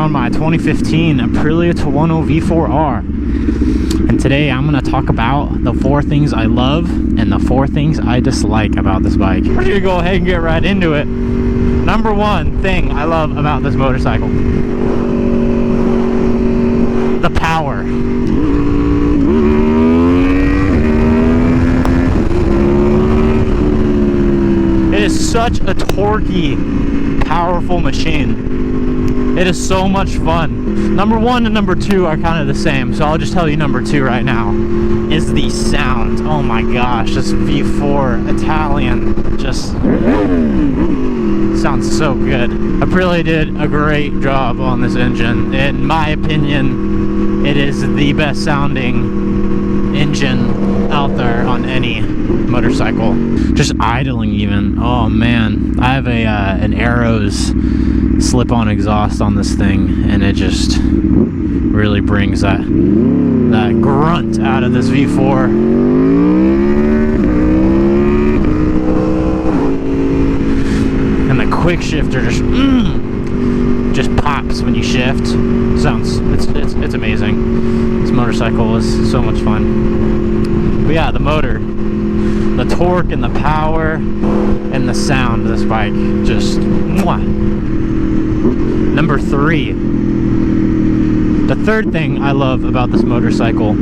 on my 2015 Aprilia Tuono V4r. And today I'm going to talk about the 4 things I love and the 4 things I dislike about this bike. We're going to go ahead and get right into it. Number 1 thing I love about this motorcycle: the power. It is such a torquey, powerful machine. It is so much fun. Number 1 and number 2 are kind of the same, so I'll just tell you number 2 right now is the sound. Oh my gosh, this V4 Italian just sounds so good. Aprilia did a great job on this engine. In my opinion, it is the best sounding engine out there on any motorcycle. Just idling even. Oh man, I have an Arrows slip-on exhaust on this thing, and it just really brings that grunt out of this V4. And the quick shifter just pops when you shift. Sounds it's amazing. This motorcycle is so much fun. But yeah, the motor, the torque and the power and the sound of this bike, just mwah. Number 3, the third thing I love about this motorcycle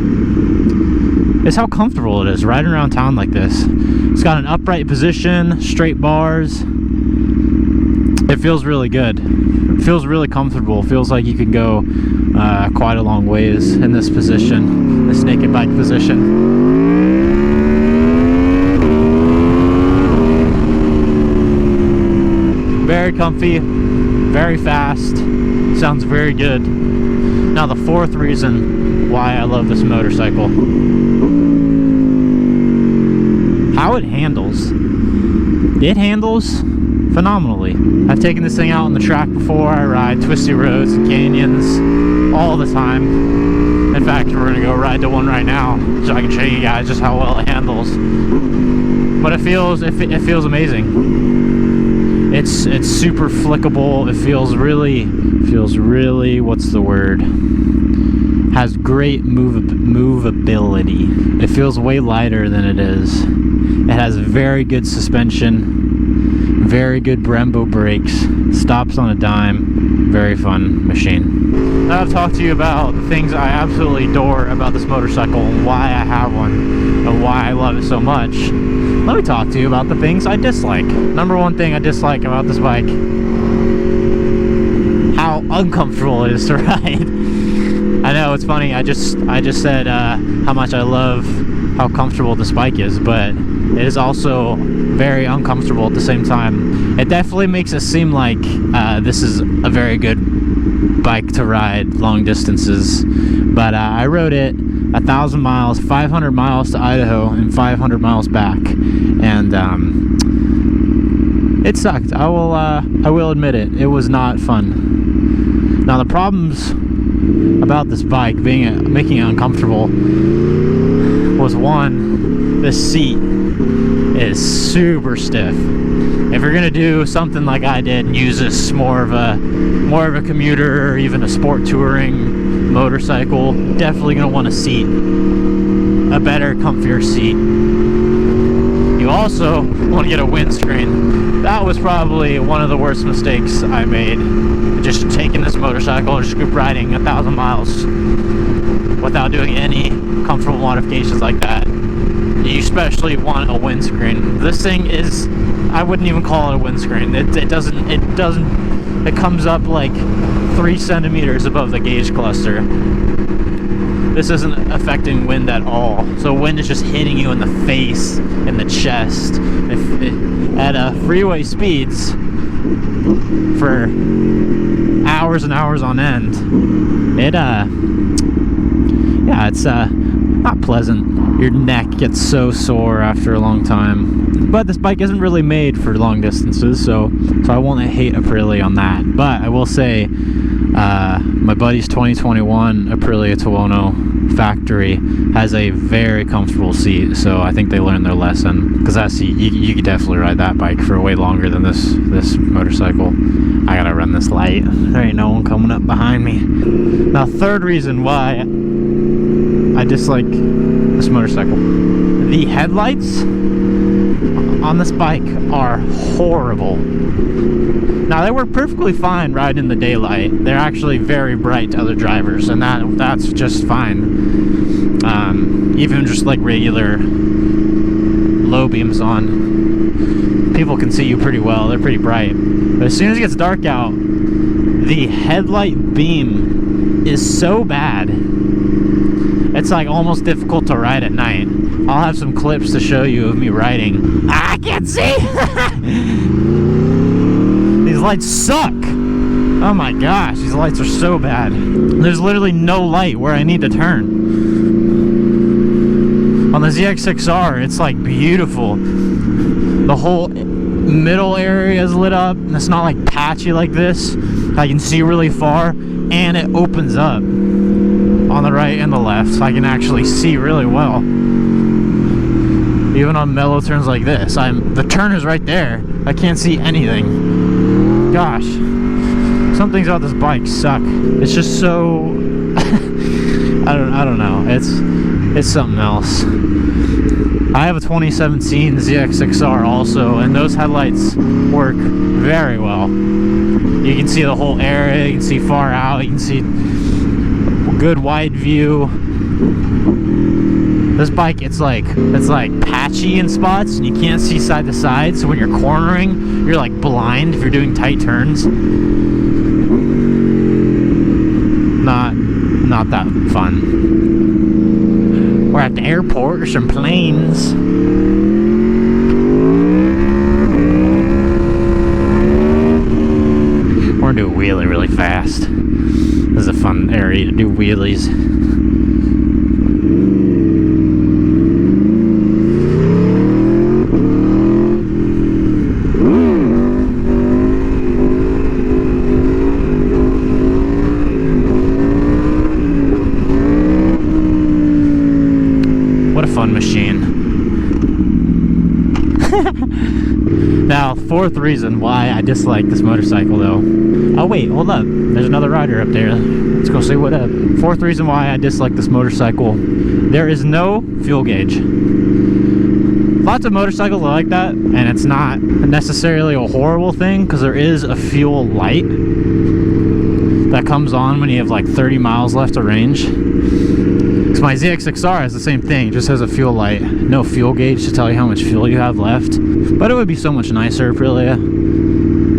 is how comfortable it is riding around town like this. It's got an upright position, straight bars. It feels really good. It feels really comfortable. It feels like you could go quite a long ways in this position, this naked bike position. Very comfy, very fast, sounds very good. Now the 4th reason why I love this motorcycle: how it handles. It handles phenomenally. I've taken this thing out on the track before. I ride twisty roads and canyons all the time. In fact, we're gonna go ride to one right now so I can show you guys just how well it handles. But it feels amazing. It's super flickable. It feels really, what's the word? Has great movability. It feels way lighter than it is. It has very good suspension, very good Brembo brakes, stops on a dime. Very fun machine. Now I've talked to you about the things I absolutely adore about this motorcycle and why I have one and why I love it so much. Let me talk to you about the things I dislike. Number 1 thing I dislike about this bike: how uncomfortable it is to ride. I know, it's funny, I just said how much I love how comfortable this bike is, but it is also very uncomfortable at the same time. It definitely makes it seem like this is a very good bike to ride long distances, but I rode it 1,000 miles, 500 miles to Idaho, and 500 miles back, and it sucked. I will admit it. It was not fun. Now the problems about this bike making it uncomfortable was, 1, the seat is super stiff. If you're gonna do something like I did and use this more of a commuter or even a sport touring motorcycle, definitely gonna want a better, comfier seat. You also want to get a windscreen. That was probably one of the worst mistakes I made, just taking this motorcycle and just riding 1,000 miles without doing any comfortable modifications like that. You especially want a windscreen. This thing is, I wouldn't even call it a windscreen. It comes up like 3 centimeters above the gauge cluster. This isn't affecting wind at all. So wind is just hitting you in the face, in the chest. At freeway speeds for hours and hours on end, it's not pleasant. Your neck gets so sore after a long time. But this bike isn't really made for long distances, so I won't hate Aprilia on that. But I will say, My buddy's 2021 Aprilia Tuono factory has a very comfortable seat, so I think they learned their lesson. Because that seat, you could definitely ride that bike for way longer than this motorcycle. I gotta run this light. There ain't no one coming up behind me. Now, third reason why I dislike this motorcycle. The headlights on this bike are horrible. Now, they work perfectly fine riding in the daylight. They're actually very bright to other drivers, and that's just fine. Even just like regular low beams on, people can see you pretty well. They're pretty bright. But as soon as it gets dark out, the headlight beam is so bad, it's like almost difficult to ride at night. I'll have some clips to show you of me riding. I can't see! These lights suck! Oh my gosh, these lights are so bad. There's literally no light where I need to turn. On the ZX6R, it's like beautiful. The whole middle area is lit up, and it's not like patchy like this. I can see really far, and it opens up on the right and the left, so I can actually see really well. Even on mellow turns like this, the turn is right there. I can't see anything. Gosh, some things about this bike suck. It's just so I don't know. It's something else. I have a 2017 ZX6R also, and those headlights work very well. You can see the whole area, you can see far out, you can see good wide view. This bike, it's like patchy in spots, and you can't see side to side, so when you're cornering, you're like blind if you're doing tight turns. Not that fun. We're at the airport, there's some planes. We're gonna do a wheelie really fast. This is a fun area to do wheelies. What a fun machine. Now, fourth reason why I dislike this motorcycle though. Oh wait, hold up. There's another rider up there. Let's go see what up. Fourth reason why I dislike this motorcycle. There is no fuel gauge. Lots of motorcycles are like that, and it's not necessarily a horrible thing because there is a fuel light that comes on when you have like 30 miles left of range. Because my ZX6R has the same thing, it just has a fuel light, no fuel gauge to tell you how much fuel you have left. But it would be so much nicer, Aprilia,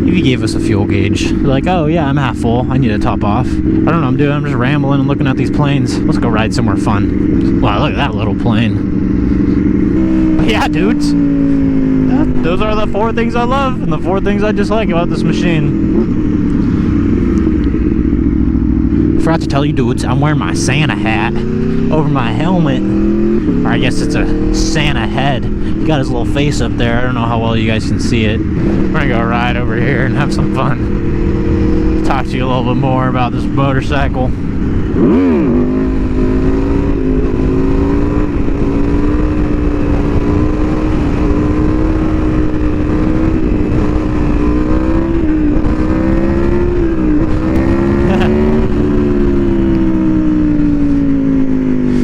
if you gave us a fuel gauge. Like, oh yeah, I'm half full, I need to top off. I don't know what I'm doing, I'm just rambling and looking at these planes. Let's go ride somewhere fun. Wow, look at that little plane. But yeah, dudes, those are the 4 things I love and the 4 things I dislike about this machine. Forgot to tell you, dudes, I'm wearing my Santa hat over my helmet, or I guess it's a Santa head. He got his little face up there. I don't know how well you guys can see it. We're gonna go ride over here and have some fun. Talk to you a little bit more about this motorcycle.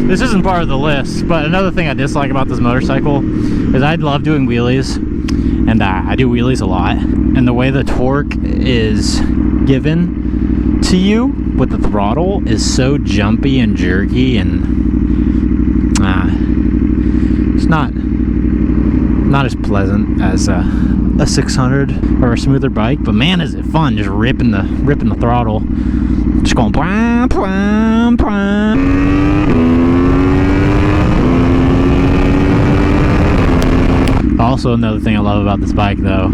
This isn't part of the list, but another thing I dislike about this motorcycle is I love doing wheelies, and I do wheelies a lot, and the way the torque is given to you with the throttle is so jumpy and jerky, and it's not as pleasant as a 600 or a smoother bike. But man, is it fun just ripping the throttle, just going blam, blam, blam. Also, another thing I love about this bike though,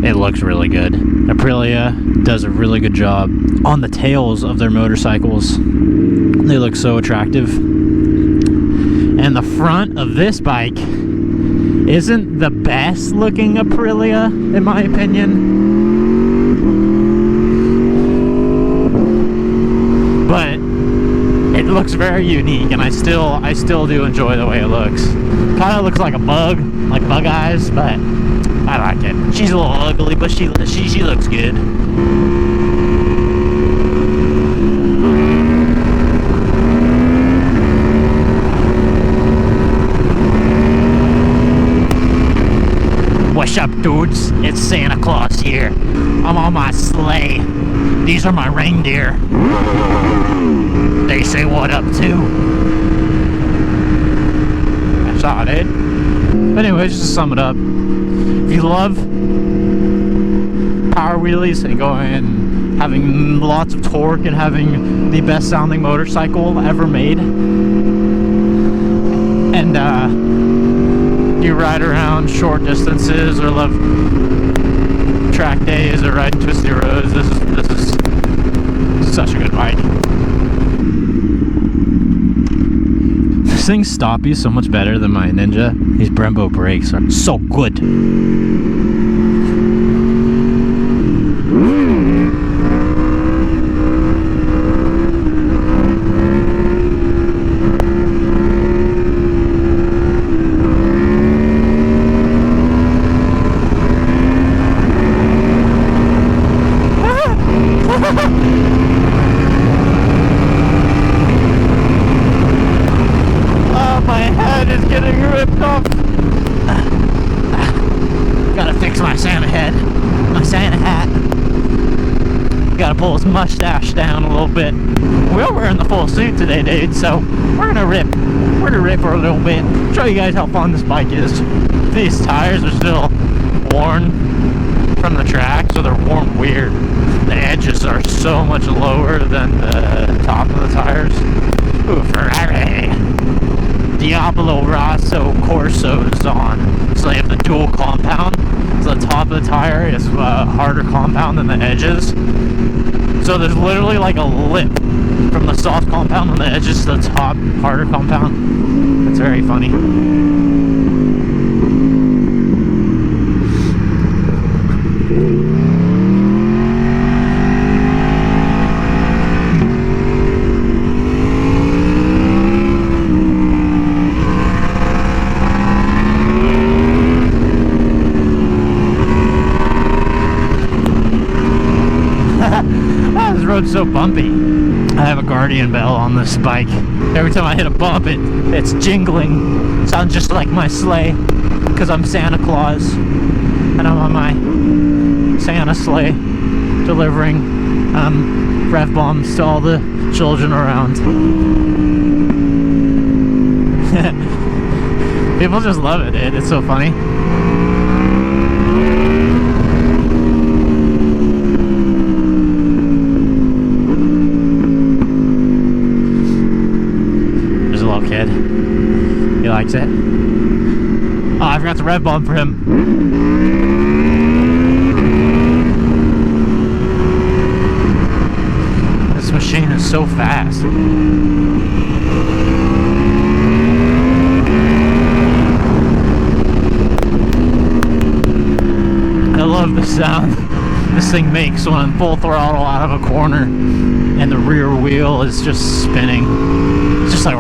it looks really good. Aprilia does a really good job on the tails of their motorcycles. They look so attractive. And the front of this bike isn't the best looking Aprilia, in my opinion. very unique, and I still do enjoy the way it looks. Kind of looks like a bug, like bug eyes, but I like it. She's a little ugly, but she looks good. What's up, dudes? It's Santa Claus here. I'm on my sleigh. These are my reindeer. They say what up too. That's all, dude. But anyways, just to sum it up, if you love power wheelies and going having lots of torque and having the best sounding motorcycle ever made, and you ride around short distances or love track days or riding twisty roads, this is such a good bike. This things stop you so much better than my Ninja. These Brembo brakes are so good. Pull his mustache down a little bit. We're wearing the full suit today, dude, so we're gonna rip for a little bit, show you guys how fun this bike is. These tires are still worn from the track, so they're worn weird. The edges are so much lower than the top of the tires. Ooh, Ferrari. Diablo Rosso Corso's on, so they have the dual compound. So the top of the tire is harder compound than the edges. So there's literally like a lip from the soft compound on the edges to the top harder compound. It's very funny. This road's so bumpy. I have a Guardian bell on this bike. Every time I hit a bump, it's jingling. Sounds just like my sleigh, because I'm Santa Claus, and I'm on my Santa sleigh, delivering rev bombs to all the children around. People just love it, dude. It's so funny. Kid. He likes it. Oh, I forgot to rev bomb for him. This machine is so fast. I love the sound this thing makes when full throttle out of a corner and the rear wheel is just spinning. It's just like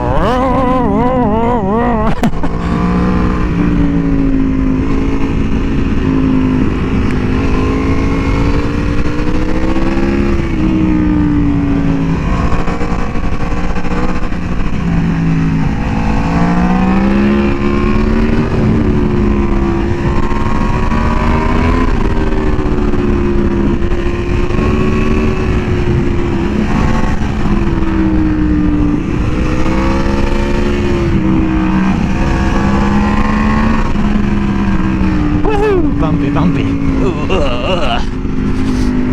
bumpy. Ooh,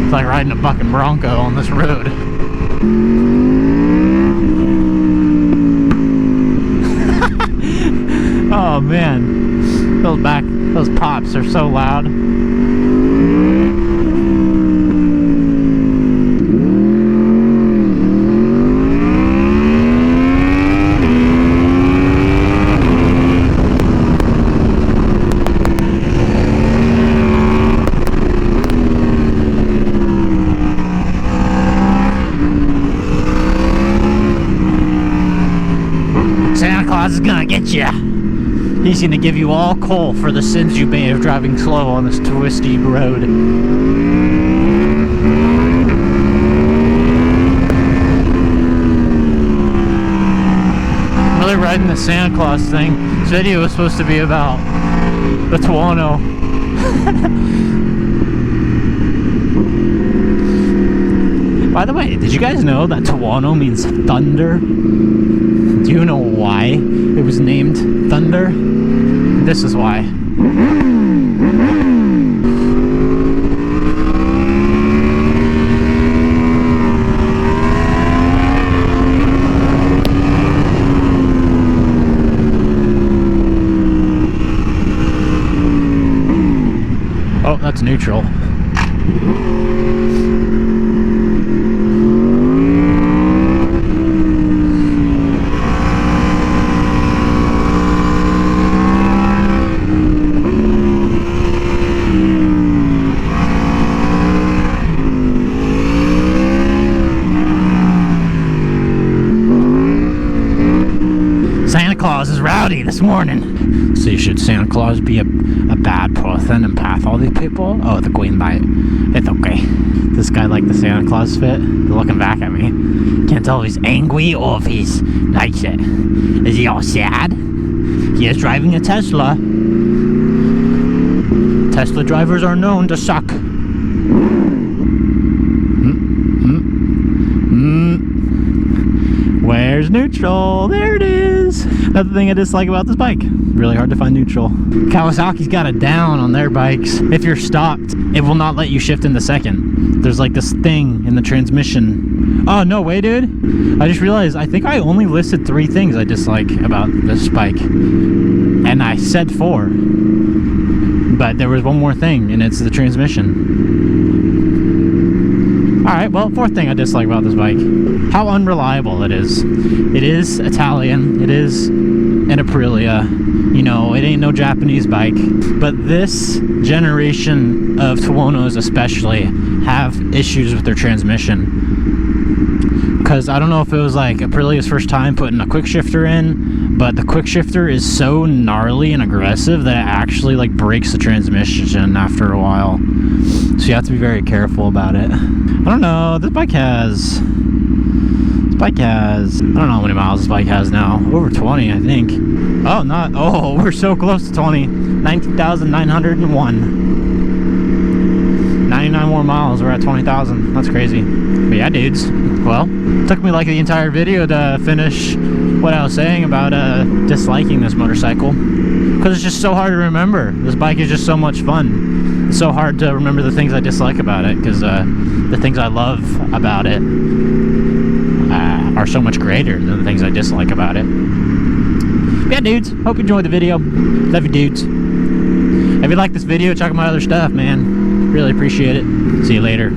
It's like riding a fucking Bronco on this road. Oh man, those pops are so loud. gotcha. He's gonna give you all coal for the sins you made of driving slow on this twisty road. I'm really riding the Santa Claus thing. This video was supposed to be about the Tuono. By the way, did you guys know that Tuono means thunder? Do you know why it was named Thunder? This is why. Oh, that's neutral. Santa Claus is rowdy this morning. So should Santa Claus be a bad person and pass all these people? Oh, the green light. It's okay. This guy like the Santa Claus fit? He's looking back at me. Can't tell if he's angry or if he's likes it. Is he all sad? He is driving a Tesla. Tesla drivers are known to suck. Where's neutral? There it is. Another thing I dislike about this bike. Really hard to find neutral. Kawasaki's got it down on their bikes. If you're stopped, it will not let you shift into second. There's like this thing in the transmission. Oh, no way, dude. I just realized I think I only listed 3 things I dislike about this bike. And I said 4. But there was one more thing, and it's the transmission. Alright, well, 4th thing I dislike about this bike. How unreliable it is. It is Italian. It is an Aprilia. You know, it ain't no Japanese bike. But this generation of Tuonos especially have issues with their transmission. Because I don't know if it was like Aprilia's first time putting a quick shifter in, but the quick shifter is so gnarly and aggressive that it actually like breaks the transmission after a while. So you have to be very careful about it. I don't know, this bike has, I don't know how many miles this bike has now. Over 20, I think. Oh, not, oh, we're so close to 20. 19,901. 99 more miles, we're at 20,000. That's crazy. But yeah, dudes. Well, it took me like the entire video to finish what I was saying about disliking this motorcycle. Because it's just so hard to remember. This bike is just so much fun. It's so hard to remember the things I dislike about it, because the things I love about it are so much greater than the things I dislike about it. But yeah, dudes, hope you enjoyed the video. Love you, dudes. If you like this video, check out my other stuff, man. Really appreciate it. See you later.